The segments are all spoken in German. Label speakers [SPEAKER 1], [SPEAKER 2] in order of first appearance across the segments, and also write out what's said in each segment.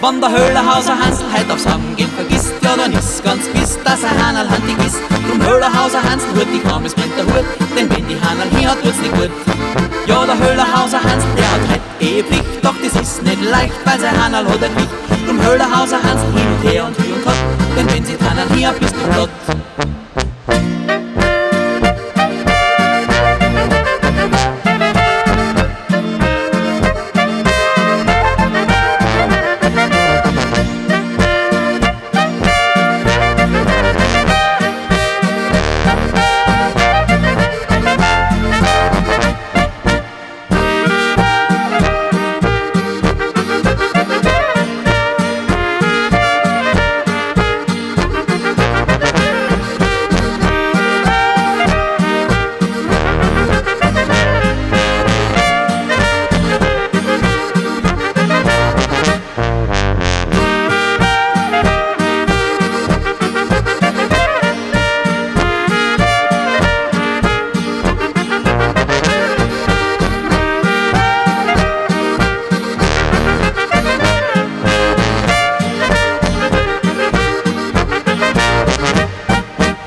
[SPEAKER 1] Wann der Höhlerhauser Hansl heut aufs Hamm geht, vergisst, ja dann ist ganz gewiss, dass er Hanerl handig ist. Drum Höhlerhauser Hansl hut die Kam, es brennt der Hut, denn wenn die Hanerl hier hat, tut's nicht gut. Ja, der Höhlerhauser Hansl, der hat heut Ehepflicht, doch das ist nicht leicht, weil sein Hanerl hat ein Gewicht. Drum Höhlerhauser Hansl hin und her und hü und hot, denn wenn sie Hanerl hier, bist du flott.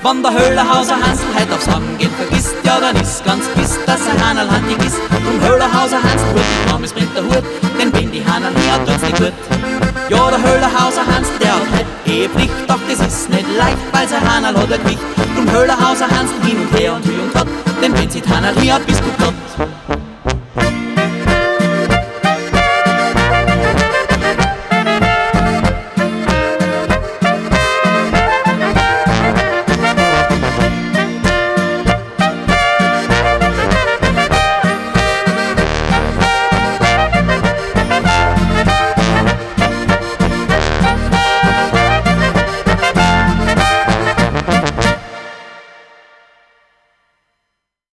[SPEAKER 1] Wann der Höhlerhauser Hansl heut aufs Hamm geht, vergisst, ja dann ist ganz gewiss, dass er Hanerl handig ist. Drum Höhlerhauser Hansl hut die Kam, es brennt der Hut, denn wenn die Hanerl hier hat, tut's nicht gut. Ja, der Höhlerhauser Hansl, der hat heut Ehepflicht, doch das ist nicht leicht, weil sein Hanerl hat ein Gewicht. Drum Höhlerhauser Hansl hin und her und hü und hot, denn wenn sie Hanerl hier hat, bist du flott.